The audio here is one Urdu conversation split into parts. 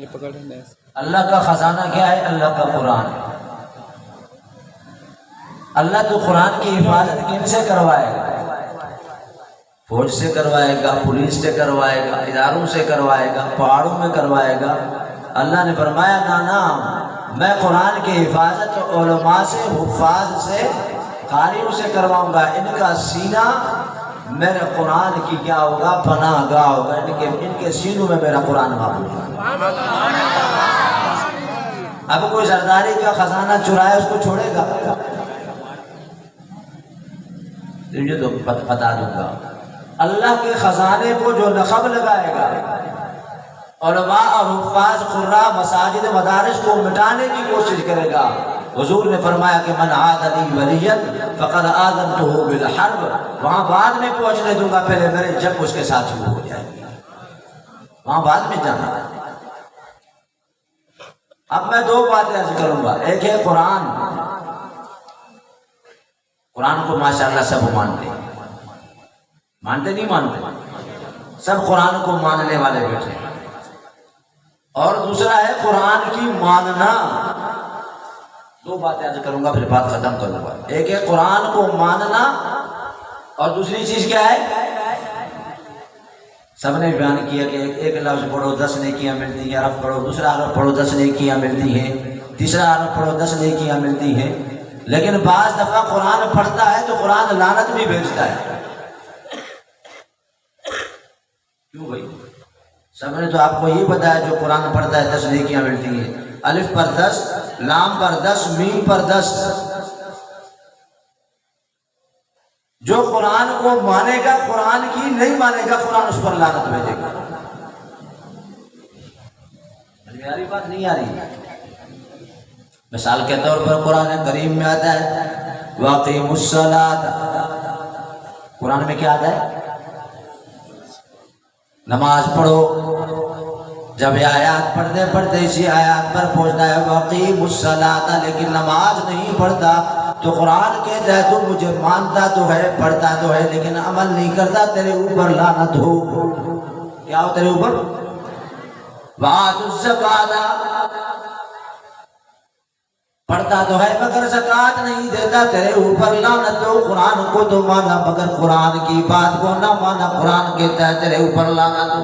اللہ کا خزانہ کیا ہے؟ اللہ کا قرآن ہے۔ اللہ تو قرآن کی حفاظت کن سے کروائے گا؟ فوج سے کروائے گا، پولیس سے کروائے گا، اداروں سے کروائے گا، پہاڑوں میں کروائے گا۔ اللہ نے فرمایا نانا میں قرآن کی حفاظت علماء سے، حفاظ سے، قاریوں سے کرواؤں گا۔ ان کا سینہ میرے قرآن کی کیا ہوگا؟ پناہ گاہ ہوگا۔ ان کے سینوں میں میرا قرآن محفوظ ہوگا۔ اب کوئی زرداری کا خزانہ چرائے اس کو چھوڑے گا؟ تجھے تو بتا دوں گا، اللہ کے خزانے کو جو نقب لگائے گا، علماء اور حفاظ قراء مساجد مدارس کو مٹانے کی کوشش کرے گا۔ حضور نے فرمایا کہ من عاد لی ولیا فقد آذنتہ بالحرب، وہاں بعد میں پہنچنے دوں گا، پہلے میرے جنگ اس کے ساتھ شروع ہو جائے گی، وہاں بعد میں جانا ہے۔ اب میں دو باتیں عرض کروں گا، ایک ہے قرآن۔ قرآن کو ماشاءاللہ سب مانتے ہیں، مانتے نہیں مانتے؟ سب قرآن کو ماننے والے بیٹھے ہیں۔ اور دوسرا ہے قرآن کی ماننا۔ دو باتیں عرض کروں گا پھر بات ختم کروں گا۔ ایک ہے قرآن کو ماننا اور دوسری چیز کیا ہے؟ سب نے بیان کیا کہ ایک لفظ پڑھو 10 نیکیاں ملتی ہیں، حرف پڑھو، دوسرا حرف پڑھو 10 نیکیاں ملتی ہیں، تیسرا حرف پڑھو 10 نیکیاں ملتی ہیں۔ لیکن بعض دفعہ قرآن پڑھتا ہے تو قرآن لعنت بھی بھیجتا ہے۔ کیوں بھائی؟ سب نے تو آپ کو یہ بتایا جو قرآن پڑھتا ہے 10 نیکیاں ملتی ہیں، الف پر 10، لام پر 10، میم پر 10۔ جو قرآن کو مانے گا قرآن کی نہیں مانے گا قرآن اس پر لعنت بھیجے گا۔ میری بات نہیں آ رہی؟ مثال کے طور پر قرآن کریم میں آتا ہے وَأَقِیمُوا الصَّلَاةَ، قرآن میں کیا آتا ہے؟ نماز پڑھو۔ جب یہ آیات پڑھتے پڑھتے اسی آیات پر پہنچتا ہے وَأَقِیمُوا الصَّلَاةَ، لیکن نماز نہیں پڑھتا تو قرآن کہتا ہے تو مجھے مانتا تو ہے، پڑھتا تو ہے، لیکن عمل نہیں کرتا، تیرے اوپر لعنت ہو۔ کیا ہو تیرے اوپر؟ وَآتُوا الزَّکَاةَ، پڑھتا تو ہے مگر زکوٰۃ نہیں دیتا، تیرے اوپر لعنت ہو۔ قرآن کو تو مانا مگر قرآن کی بات کو نہ مانا، قرآن کہتا ہے تیرے اوپر لعنت ہو۔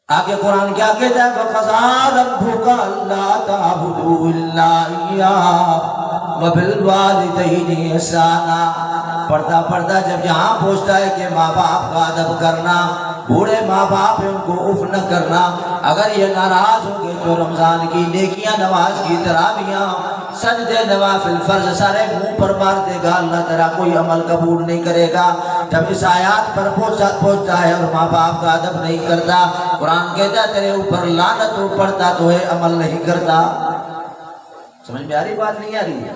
آگے قرآن کیا کہتا ہے وَقَضَىٰ رَبُّكَ أَلَّا تَعْبُدُوا إِلَّا إِيَّاهُ وَبِالْوَالِدَيْنِ إِحْسَانًا۔ پڑھتا پڑھتا جب یہاں پہنچتا ہے کہ ماں باپ کا ادب کرنا، بوڑھے ماں باپ ہیں ان کو اف نہ کرنا، اگر یہ ناراض ہوں گے تو رمضان کی نیکیاں، نماز کی تراویحاں، سجدے نوافل فرض سارے منہ پر مار دے گا، اللہ تعالیٰ کوئی عمل قبول نہیں کرے گا۔ جب اس آیات پر پہنچتا ہے اور ماں باپ کا ادب نہیں کرتا، قرآن کہتا ہے تیرے اوپر لعنت ہو، پڑھتا تو ہے عمل نہیں کرتا۔ سمجھ میں آ رہی بات نہیں آ رہی ہے؟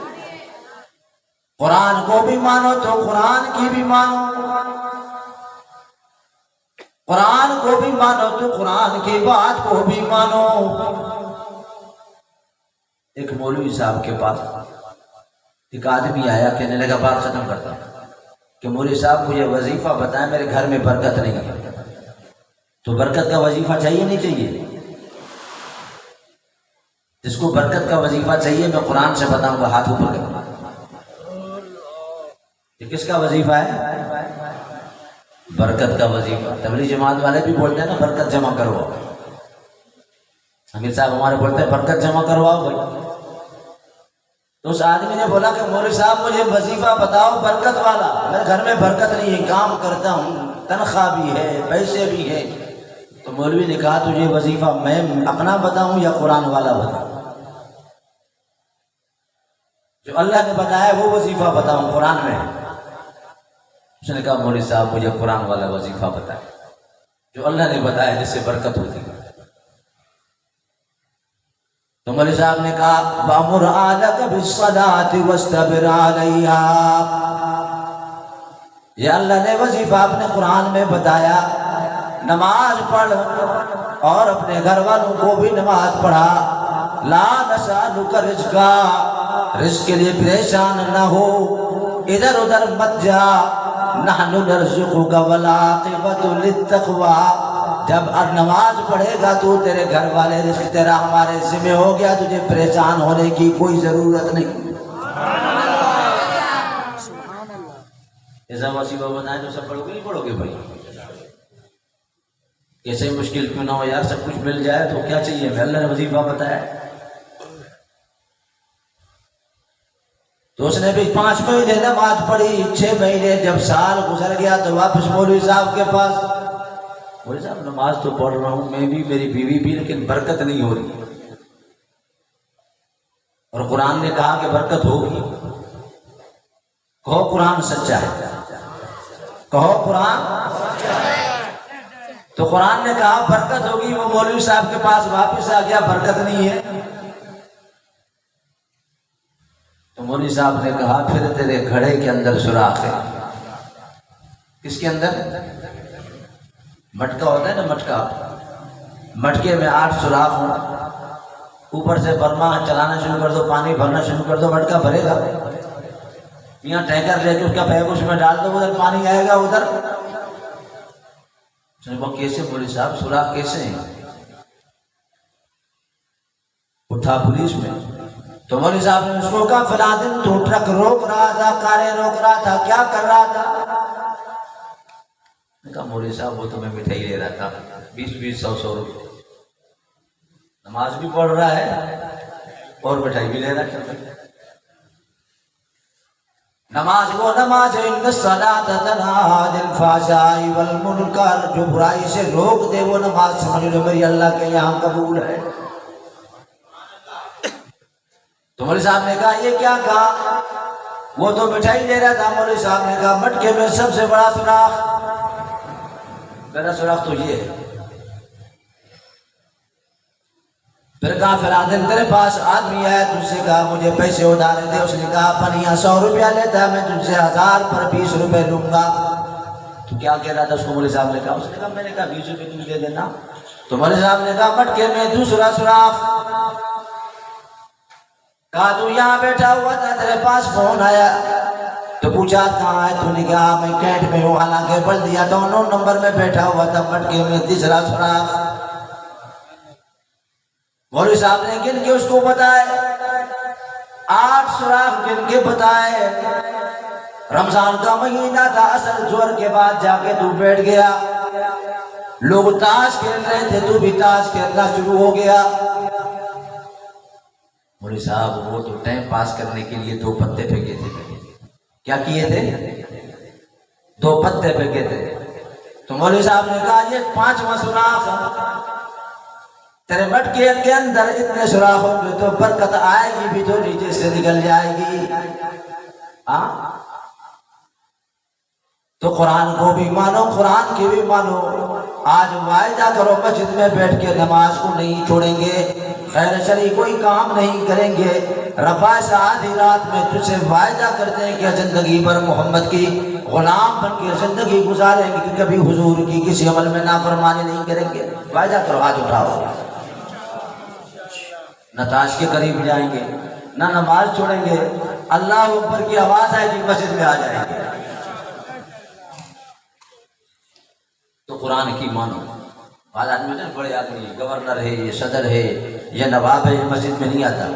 قرآن کو بھی مانو تو قرآن کی بھی مانو، قرآن کو بھی مانو تو قرآن کی بات کو بھی مانو۔ ایک مولوی صاحب کے پاس ایک آدمی آیا، کہنے لگا بات ختم کرتا ہوں کہ مولوی صاحب مجھے وظیفہ بتائیں، میرے گھر میں برکت نہیں ہے۔ تو برکت کا وظیفہ چاہیے نہیں چاہیے؟ جس کو برکت کا وظیفہ چاہیے میں قرآن سے بتاؤں گا، ہاتھ اوپر کرو۔ یہ کس کا وظیفہ ہے؟ برکت کا وظیفہ۔ تبلیغ جماعت والے بھی بولتے ہیں نا برکت جمع کرواؤ، امیر صاحب ہمارے بولتے ہیں برکت جمع کرواؤ بھائی۔ تو اس آدمی نے بولا کہ مولوی صاحب مجھے وظیفہ بتاؤ برکت والا، میرے گھر میں برکت نہیں ہے، کام کرتا ہوں، تنخواہ بھی ہے، پیسے بھی ہے۔ تو مولوی نے کہا تجھے وظیفہ میں اپنا بتاؤں یا قرآن والا بتاؤں؟ جو اللہ نے بتایا وہ وظیفہ بتاؤں، قرآن میں؟ اس نے کہا مولوی صاحب مجھے قرآن والا وظیفہ بتائے جو اللہ نے بتایا جس سے برکت ہوتی ہے۔ تو مولوی صاحب نے کہا وَأْمُرْ أَهْلَكَ بِالصَّلَاةِ وَاسْتَبِرْ عَلَيْهَا، یہ اللہ نے وظیفہ اپنے قرآن میں بتایا، نماز پڑھ اور اپنے گھر والوں کو بھی نماز پڑھا۔ لا نسألک رزقا، رزق کے لیے پریشان نہ ہو، ادھر ادھر مت جا، نحن نرزقک والعاقبۃ للتقوی، جب اب نماز پڑھے گا تو تیرے گھر والے رزق تیرا ہمارے ذمہ ہو گیا، تجھے پریشان ہونے کی کوئی ضرورت نہیں۔ ایسا وظیفہ بنائے تو سب پڑھو گے نہیں پڑھو گے بھائی؟ کیسے مشکل کیوں نہ ہو یار، سب کچھ مل جائے تو کیا چاہیے؟ اللہ نے وظیفہ بتایا تو اس نے بھی 5 مہینے نماز پڑھی، 6 مہینے جب سال گزر گیا تو واپس مولوی صاحب کے پاس، مولوی صاحب نماز تو پڑھ رہا ہوں میں بھی، میری بیوی بھی، لیکن برکت نہیں ہو رہی، اور قرآن نے کہا کہ برکت ہوگی۔ کہو قرآن سچا ہے، کہو قرآن، تو قرآن نے کہا برکت ہوگی، وہ مولوی صاحب کے پاس واپس آ گیا، برکت نہیں ہے۔ تو مولوی صاحب نے کہا پھر تیرے گھڑے کے اندر سوراخ ہے۔ کس کے اندر؟ مٹکا ہوتا ہے نا، مٹکا، مٹکے میں 8 سوراخ ہوں، اوپر سے برما چلانا شروع کر دو، پانی بھرنا شروع کر دو، مٹکا بھرے گا۔ یہاں ٹینکر لے کے اس کا پیپ اس میں ڈال دو، ادھر پانی آئے گا، ادھر۔ وہ کیسے مولوی صاحب سوراخ کیسے ہیں؟ اٹھا پولیس میں، تو مولوی صاحب نے اس کو کہا فلاں دن تو ٹرک روک رہا تھا، کاریں روک رہا تھا، کیا کر رہا تھا؟ میں کہا مولوی صاحب وہ تو میں مٹھائی لے رہا تھا، 20-20 100 روپے، نماز بھی پڑھ رہا ہے اور مٹھائی بھی لے رہا ہے۔ نماز وہ نماز ہے، ان الصلاۃ تنہی عن الفحشاء والمنکر، جو برائی سے روک دے وہ نماز سمجھ لو میری اللہ کے یہاں قبول ہے۔ تو مولوی صاحب نے کہا یہ کیا کہا؟ وہ تو مٹھائی لے رہا تھا۔ مولوی صاحب نے کہا مٹکے میں سب سے بڑا سوراخ، میرا سوراخ تو یہ ہے۔ پھر کہا فلاں دن تیرے پاس آدمی آیا، تجھ سے کہا مجھے پیسے ادھارے دے، اس نے کہا پنیا 100 روپیہ لیتا ہے، میں تجھ سے 1000 پر 20 روپے لوں گا۔ تو کیا کہہ رہا تھا اس کو مولوی صاحب نے کہا؟ اس نے کہا میں نے کہا 20 روپے تم دے دینا۔ تو مولوی صاحب نے کہا مٹکے میں دوسرا سوراخ، کہا تو یہاں بیٹھا ہوا تھا، تیرے پاس فون آیا تو پوچھا کہاں ہے؟ تو نے کہا میں کینٹ میں ہوں، حالانکہ بلدیہ 2 نمبر میں بیٹھا ہوا تھا۔ مٹکے میں تیسرا سوراخ، مولوی صاحب نے گن کے اس کو بتائے، 8 سوراخ گن کے بتائے۔ رمضان کا مہینہ تھا، عصر ظہر کے بعد جا کے تو بیٹھ گیا، لوگ تاش کھیل رہے تھے، تو بھی تاش کھیلنا شروع ہو گیا۔ مولوی صاحب وہ تو ٹائم پاس کرنے کے لیے 2 پتے پھینکے تھے۔ کیا کیے تھے؟ 2 پتے پھینکے تھے۔ تو مولوی صاحب نے کہا یہ 5واں سوراخ، تیرے مٹکے کے اندر اتنے سوراخ ہوں گے تو برکت آئے گی بھی تو نیچے سے نکل جائے گی۔ تو قرآن کو بھی مانو، قرآن کی بھی مانو۔ آج وعدہ کرو مسجد میں بیٹھ کے نماز کو نہیں چھوڑیں گے، خیر شرعی کوئی کام نہیں کریں گے۔ ربا سے آدھی رات میں تجھ سے وعدہ کرتے ہیں کہ زندگی بھر محمد کی غلام بن کے زندگی گزاریں گے، کہ کبھی حضور کی کسی عمل میں نافرمانی نہیں کریں گے۔ وعدہ کرو، ہاتھ اٹھاؤ۔ نہ تاش کے قریب جائیں گے، نہ نماز چھوڑیں گے، اللہ اکبر کی آواز آئے گی مسجد میں آ جائیں گے۔ تو قرآن کی مانو۔ بعض آدمی ہوتے ہیں بڑے آدمی، گورنر ہے، یہ صدر ہے، یہ نواب ہے، یہ مسجد میں نہیں آتا۔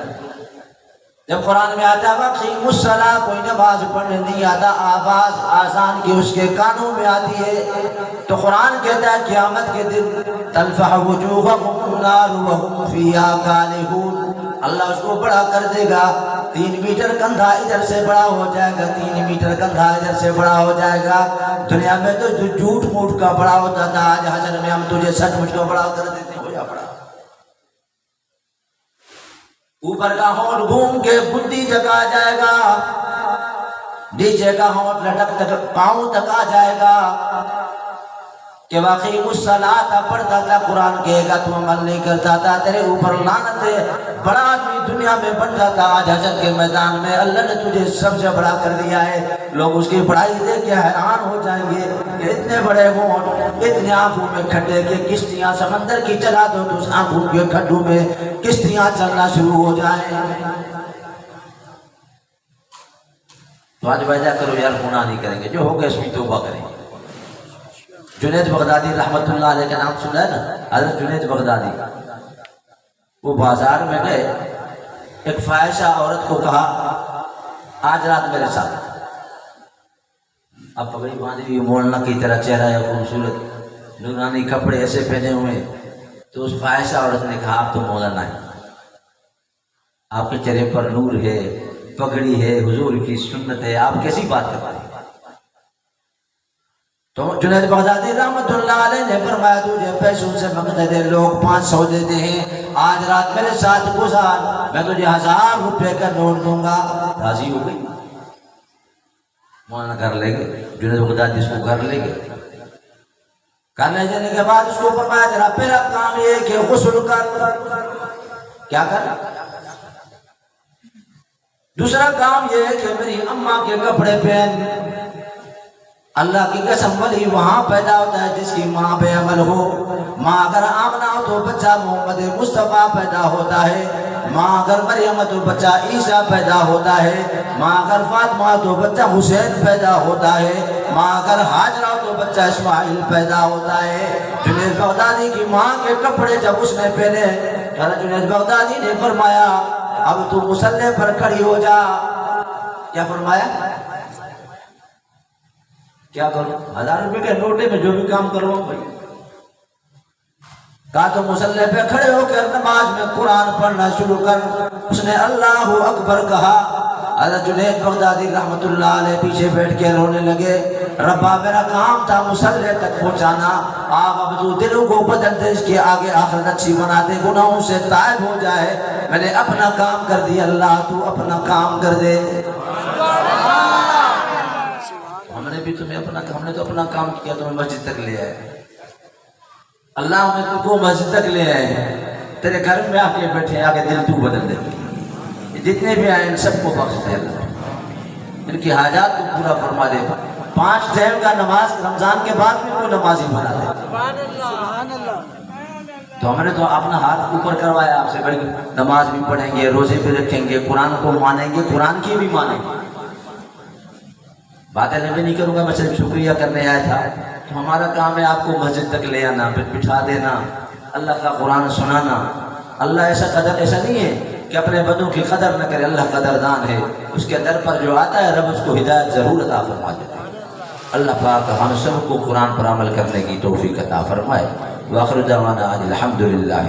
جب قرآن میں آتا ہے وَأَقِیمُوا الصَّلَاةَ، کوئی نماز پڑھنے نہیں آتا، آواز آذان کی اس کے کانوں میں آتی ہے، تو قرآن کہتا ہے قیامت کے دن تلفح وجوہہم النار وہم فیہا کالحون، اللہ اس کو بڑا کر دے گا، 3 میٹر کندھا ادھر سے بڑا ہو جائے گا، 3 میٹر کندھا ادھر سے بڑا ہو جائے گا۔ دنیا میں تو جھوٹ موٹ کا بڑا ہوتا تھا، آج حشر میں ہم تجھے سچ مچ کو بڑا کر دیتے ہیں، ہو جا بڑا۔ اوپر کا ہونٹ گھوم کے بدھی تک آ جائے گا، نیچے کا ہونٹ لٹک تک پاؤں تک آ جائے گا، کہ واقعی الصلاۃ پڑھتا تھا، قرآن کہے گا تو عمل نہیں کرتا تھا، تیرے اوپر لعنت ہے، بڑا آدمی دنیا میں بنتا تھا، آج حشر کے میدان میں اللہ نے تجھے سب سے بڑا کر دیا ہے۔ لوگ اس کی بڑائی دیکھ کے حیران ہو جائیں گے کہ اتنے بڑے ہونٹ، اتنے آنکھوں میں کھڈے کہ کشتیاں سمندر کی چلا دو تو اس آنکھوں کے کھڈوں میں کشتیاں چلنا شروع ہو جائیں۔ تو آج وعدہ کرو یار گناہ نہیں کریں گے، جو ہو گیا اس کی توبہ کریں گے۔ جنید بغدادی رحمت اللہ علیہ کا نام سنا ہے نا، حضرت جنید بغدادی، وہ بازار میں گئے، ایک فاحشہ عورت کو کہا آج رات میرے ساتھ، اب پگڑی باندھی ہوئی، مولانا کی طرح چہرہ ہے، خوبصورت نورانی کپڑے ایسے پہنے ہوئے، تو اس فاحشہ عورت نے کہا آپ تو مولانا ہے، آپ کے چہرے پر نور ہے، پگڑی ہے، حضور کی سنت ہے، آپ کیسی بات کرتے ہیں؟ تو جنید بغدادی رحمت اللہ علیہ نے فرمایا تجھے پیسوں سے مانگتے تھے لوگ 500 دیتے ہیں، آج رات میرے ساتھ گزار، میں تجھے 1000 روپے کا نوٹ دوں گا۔ راضی ہو گئی، مولانا کر لے گئے، جنید بغدادی اس کو کر لے گئے، کرنے جانے کے بعد اس کو فرمایا تیرا پہلا کام یہ کہ غسل کر، کیا کر؟ دوسرا کام یہ ہے کہ میری اماں کے کپڑے پہن۔ اللہ کی قسم ولی وہاں پیدا ہوتا ہے جس کی ماں بے عمل ہو، ماں اگر آمنہ ہو تو بچہ محمد مصطفیٰ پیدا ہوتا ہے، ماں اگر مریم تو بچہ عیسیٰ پیدا ہوتا ہے، ماں اگر فاطمہ تو بچہ حسین پیدا ہوتا ہے، ماں اگر ہاجرہ تو بچہ اسماعیل پیدا ہوتا ہے۔ جنید بغدادی کی ماں کے کپڑے جب اس نے پہنے، جنید بغدادی نے فرمایا اب تو مصلی پر کھڑی ہو جا۔ کیا فرمایا؟ کیا کروں؟ 1000 روپے کے نوٹے میں جو بھی کام کروں بھائی، کہا تو مصلی پہ کھڑے ہو کر نماز میں قرآن پڑھنا شروع کر۔ اس نے اللہ اکبر کہا، حضرت جنید بغدادی رحمت اللہ علیہ پیچھے بیٹھ کے رونے لگے، ربا میرا کام تھا مصلی تک پہنچانا، آپ اب تو دلوں کو بدل دے، اس کے آگے آخرت اچھی بنا دے، گناہوں سے تائب ہو جائے، میں نے اپنا کام کر دیا، اللہ تو اپنا کام کر دے۔ ہم نے بھی تمہیں اپنا، ہم نے تو اپنا کام کیا، تمہیں مسجد تک لے آئے، اللہ ہمیں تم کو مسجد تک لے آئے، تیرے گھر میں آ کے بیٹھے، آگے دل تو بدل دے، جتنے بھی آئے ان سب کو بخش دے، ان کی حاجات کو پورا فرما دے، 5 ٹائم کا نماز رمضان کے بعد بھی کوئی نمازی بنا دے۔ تو ہم نے تو اپنا ہاتھ اوپر کروایا آپ سے، بڑی نماز بھی پڑھیں گے، روزے بھی رکھیں گے، قرآن کو مانیں گے، قرآن کی بھی مانیں گے۔ باتیں لمبی نہیں کروں گا، میں صرف شکریہ کرنے آیا تھا۔ تو ہمارا کام ہے آپ کو مسجد تک لے آنا، پھر بٹھا دینا، اللہ کا قرآن سنانا۔ اللہ ایسا نہیں ہے کہ اپنے بندوں کی قدر نہ کرے، اللہ قدردان ہے، اس کے در پر جو آتا ہے رب اس کو ہدایت ضرور عطا فرما دیتا ہے۔ اللہ پاک ہم سب کو قرآن پر عمل کرنے کی توفیق عطا فرمائے۔ وآخر دعوانا الحمدللہ۔